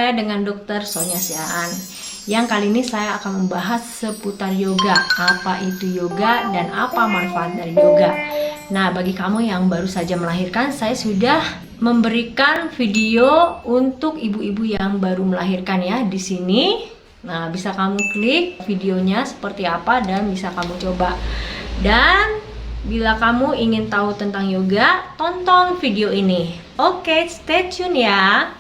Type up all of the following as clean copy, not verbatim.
saya dengan Dr. Sonia Siaan. Yang kali ini saya akan membahas seputar yoga. Apa itu yoga dan apa manfaat dari yoga. Nah, bagi kamu yang baru saja melahirkan, saya sudah memberikan video untuk ibu-ibu yang baru melahirkan ya di sini. Nah, bisa kamu klik videonya seperti apa dan bisa kamu coba. Dan bila kamu ingin tahu tentang yoga, tonton video ini. Oke, stay tune ya.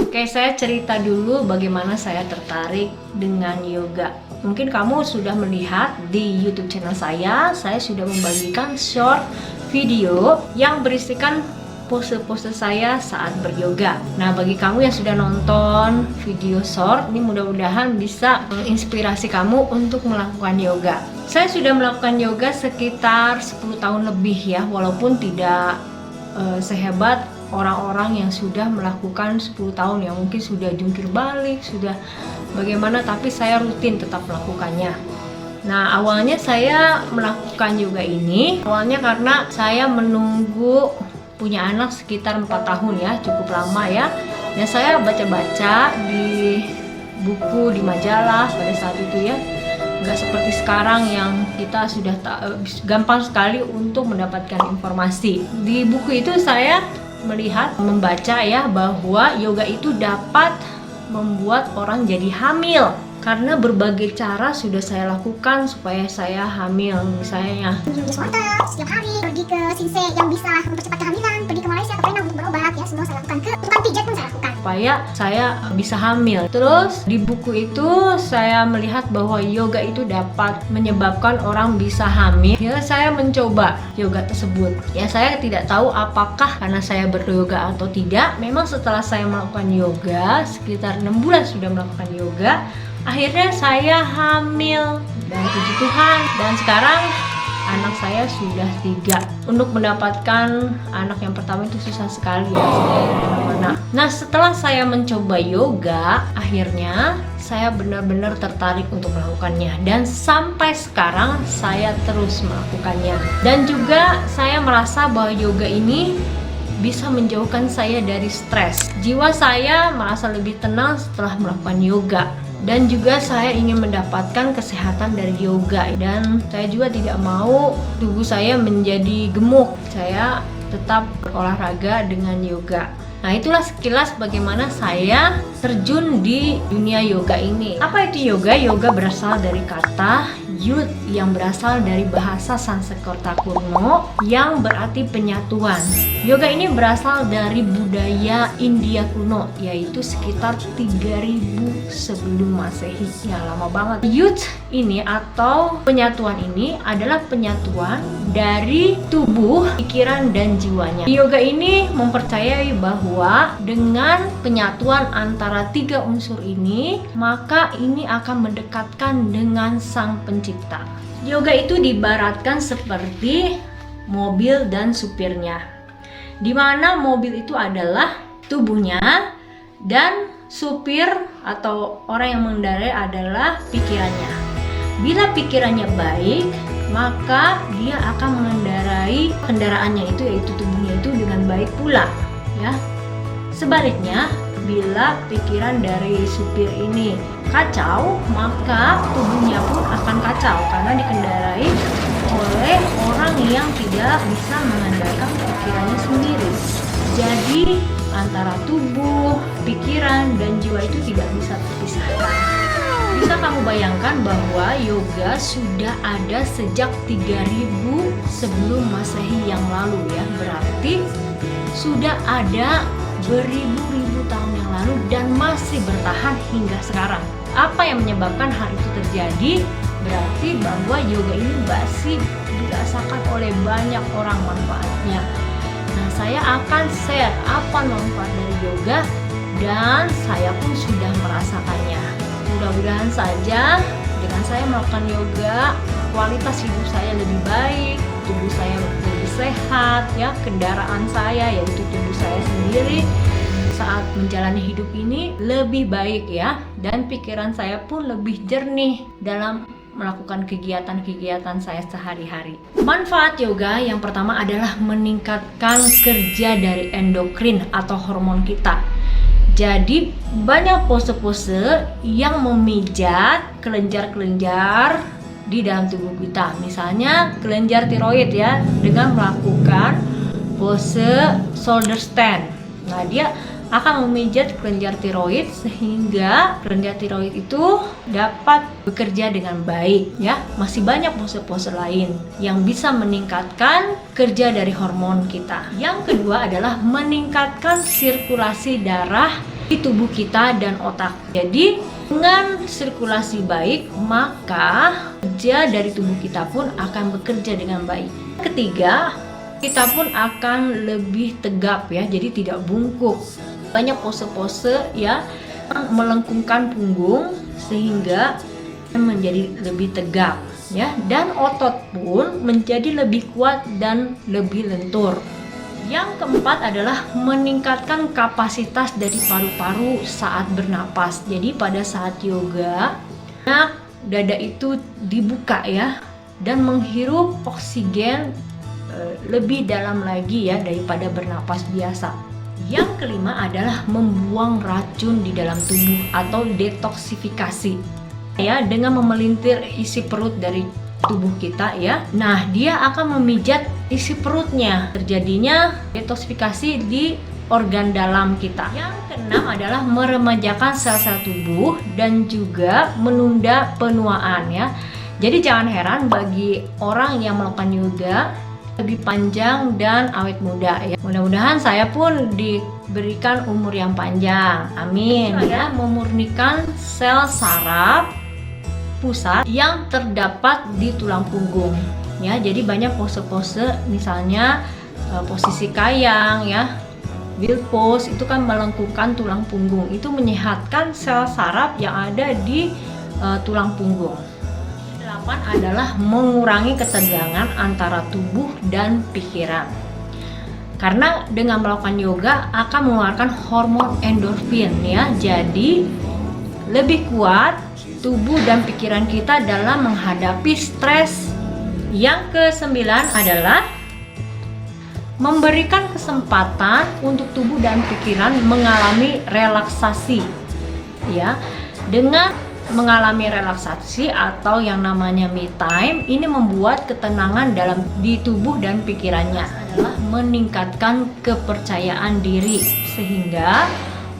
Oke, saya cerita dulu bagaimana saya tertarik dengan yoga. Mungkin kamu sudah melihat di YouTube channel saya sudah membagikan short video yang berisikan pose-pose saya saat beryoga. Nah, bagi kamu yang sudah nonton video short, ini mudah-mudahan bisa menginspirasi kamu untuk melakukan yoga. Saya sudah melakukan yoga sekitar 10 tahun lebih ya, walaupun tidak sehebat orang-orang yang sudah melakukan 10 tahun yang mungkin sudah jungkir balik, sudah bagaimana, tapi saya rutin tetap melakukannya. Nah, awalnya saya melakukan yoga ini awalnya karena saya menunggu punya anak sekitar 4 tahun ya, cukup lama ya. Dan saya baca-baca di buku, di majalah pada saat itu ya. Nggak seperti sekarang yang kita sudah gampang sekali untuk mendapatkan informasi. Di buku itu saya membaca ya bahwa yoga itu dapat membuat orang jadi hamil. Karena berbagai cara sudah saya lakukan supaya saya hamil. Misalnya setiap hari pergi ke Sinse yang bisa mempercepat kehamilan, pergi ke Malaysia ke Penang untuk berobat ya, semua saya lakukan. Ke tukang pijat pun saya lakukan supaya saya bisa hamil. Terus di buku itu saya melihat bahwa yoga itu dapat menyebabkan orang bisa hamil. Ya, saya mencoba yoga tersebut. Ya, saya tidak tahu apakah karena saya beryoga atau tidak. Memang setelah saya melakukan yoga, sekitar 6 bulan sudah melakukan yoga, akhirnya saya hamil dan puji Tuhan, dan sekarang anak saya sudah 3. Untuk mendapatkan anak yang pertama itu susah sekali ya, Nah, setelah saya mencoba yoga, akhirnya saya benar-benar tertarik untuk melakukannya, dan sampai sekarang saya terus melakukannya. Dan juga saya merasa bahwa yoga ini bisa menjauhkan saya dari stres. Jiwa saya merasa lebih tenang setelah melakukan yoga. Dan juga saya ingin mendapatkan kesehatan dari yoga. Dan saya juga tidak mau tubuh saya menjadi gemuk. Saya tetap berolahraga dengan yoga. Nah, itulah sekilas bagaimana saya terjun di dunia yoga ini. Apa itu yoga? Yoga berasal dari kata yud yang berasal dari bahasa Sanskerta kuno yang berarti penyatuan. Yoga ini berasal dari budaya India kuno, yaitu sekitar 3000 sebelum Masehi. Ya, lama banget. Yud ini atau penyatuan ini adalah penyatuan dari tubuh, pikiran, dan jiwanya. Yoga ini mempercayai bahwa dengan penyatuan antara 3 unsur ini, maka ini akan mendekatkan dengan Sang Pencipta. Yoga itu diibaratkan seperti mobil dan supirnya, di mana mobil itu adalah tubuhnya dan supir atau orang yang mengendarai adalah pikirannya. Bila pikirannya baik, maka dia akan mengendarai kendaraannya itu, yaitu tubuhnya itu, dengan baik pula ya. Sebaliknya, bila pikiran dari supir ini kacau, maka tubuhnya pun akan kacau karena dikendarai oleh orang yang tidak bisa mengandalkan pikirannya sendiri. Jadi antara tubuh, pikiran, dan jiwa itu tidak bisa terpisahkan. Bisa kamu bayangkan bahwa yoga sudah ada sejak 3000 sebelum Masehi yang lalu ya. Berarti sudah ada beribu-ribu tahun yang lalu dan masih bertahan hingga sekarang. Apa yang menyebabkan hal itu terjadi? Berarti bahwa yoga ini masih dirasakan oleh banyak orang manfaatnya. Nah, saya akan share apa manfaat dari yoga, dan saya pun sudah merasakannya. Mudah-mudahan saja dengan saya melakukan yoga, kualitas hidup saya lebih baik, tubuh saya lebih sehat ya, kendaraan saya yaitu tubuh saya sendiri saat menjalani hidup ini lebih baik ya, dan pikiran saya pun lebih jernih dalam melakukan kegiatan-kegiatan saya sehari-hari. Manfaat yoga yang pertama adalah meningkatkan kerja dari endokrin atau hormon kita. Jadi banyak pose-pose yang memijat kelenjar-kelenjar di dalam tubuh kita. Misalnya kelenjar tiroid ya, dengan melakukan pose shoulder stand. Nah, dia akan memijat kelenjar tiroid sehingga kelenjar tiroid itu dapat bekerja dengan baik ya. Masih banyak pose-pose lain yang bisa meningkatkan kerja dari hormon kita. Yang kedua adalah meningkatkan sirkulasi darah di tubuh kita dan otak. Jadi dengan sirkulasi baik, maka kerja dari tubuh kita pun akan bekerja dengan baik. Ketiga, kita pun akan lebih tegap ya, jadi tidak bungkuk. Banyak pose-pose ya melengkungkan punggung sehingga menjadi lebih tegap ya, dan otot pun menjadi lebih kuat dan lebih lentur. Yang keempat adalah meningkatkan kapasitas dari paru-paru saat bernapas. Jadi pada saat yoga, dada itu dibuka ya, dan menghirup oksigen lebih dalam lagi ya daripada bernapas biasa. Yang kelima adalah membuang racun di dalam tubuh atau detoksifikasi ya, dengan memelintir isi perut dari tubuh kita ya. Nah, dia akan memijat isi perutnya. Terjadinya detoksifikasi di organ dalam kita. Yang keenam adalah meremajakan sel-sel tubuh dan juga menunda penuaan ya. Jadi jangan heran bagi orang yang melakukan yoga lebih panjang dan awet muda ya. Mudah-mudahan saya pun diberikan umur yang panjang. Amin. Ya, memurnikan sel saraf pusat yang terdapat di tulang punggung ya. Jadi banyak pose-pose, misalnya posisi kayang ya, wheel pose, itu kan melengkungkan tulang punggung, itu menyehatkan sel saraf yang ada di tulang punggung. 8 adalah mengurangi ketegangan antara tubuh dan pikiran. Karena dengan melakukan yoga akan mengeluarkan hormon endorfin ya. Jadi lebih kuat tubuh dan pikiran kita dalam menghadapi stres. Yang ke-9 adalah memberikan kesempatan untuk tubuh dan pikiran mengalami relaksasi ya. Dengan mengalami relaksasi atau yang namanya me time, ini membuat ketenangan di tubuh dan pikirannya, adalah meningkatkan kepercayaan diri sehingga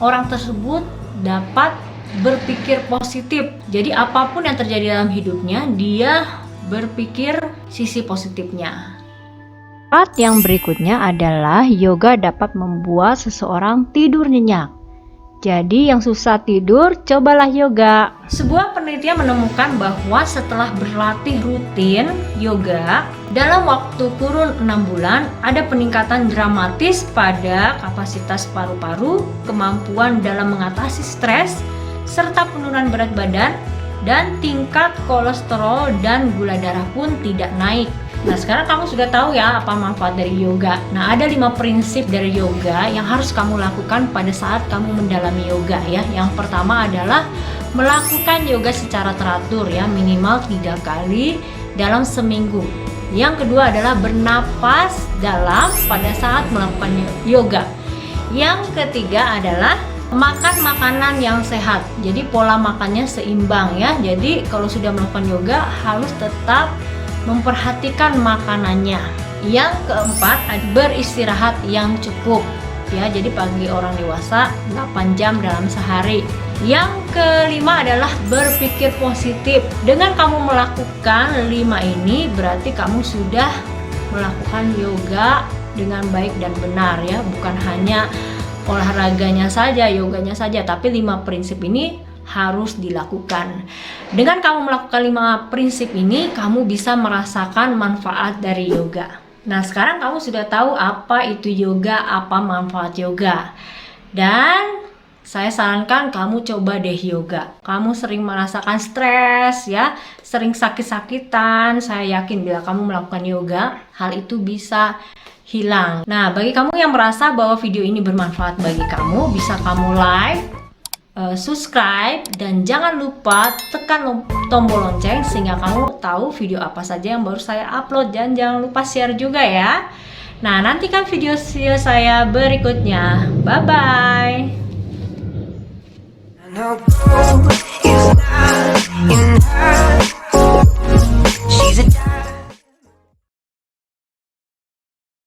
orang tersebut dapat berpikir positif. Jadi apapun yang terjadi dalam hidupnya, dia berpikir sisi positifnya. Part yang berikutnya adalah yoga dapat membuat seseorang tidur nyenyak. Jadi yang susah tidur, cobalah yoga. Sebuah penelitian menemukan bahwa setelah berlatih rutin yoga dalam waktu kurun 6 bulan, ada peningkatan dramatis pada kapasitas paru-paru, kemampuan dalam mengatasi stres, serta penurunan berat badan, dan tingkat kolesterol dan gula darah pun tidak naik. Nah, sekarang kamu sudah tahu ya apa manfaat dari yoga. Nah, ada 5 prinsip dari yoga yang harus kamu lakukan pada saat kamu mendalami yoga ya. Yang pertama adalah melakukan yoga secara teratur ya, minimal 3 kali dalam seminggu. Yang kedua adalah bernapas dalam pada saat melakukan yoga. Yang ketiga adalah makan makanan yang sehat. Jadi pola makannya seimbang ya. Jadi kalau sudah melakukan yoga harus tetap memperhatikan makanannya. Yang keempat, beristirahat yang cukup ya. Jadi bagi orang dewasa 8 jam dalam sehari. Yang kelima adalah berpikir positif. Dengan kamu melakukan 5 ini, berarti kamu sudah melakukan yoga dengan baik dan benar ya. Bukan hanya olahraganya saja, yoganya saja, tapi 5 prinsip ini harus dilakukan. Dengan kamu melakukan 5 prinsip ini, kamu bisa merasakan manfaat dari yoga. Nah, sekarang kamu sudah tahu apa itu yoga, apa manfaat yoga. Dan saya sarankan kamu coba deh yoga. Kamu sering merasakan stres ya, sering sakit-sakitan, saya yakin bila kamu melakukan yoga, hal itu bisa hilang. Nah, bagi kamu yang merasa bahwa video ini bermanfaat bagi kamu, bisa kamu like, subscribe, dan jangan lupa tekan tombol lonceng sehingga kamu tahu video apa saja yang baru saya upload, dan jangan lupa share juga ya. Nah, nantikan video saya berikutnya. Bye bye.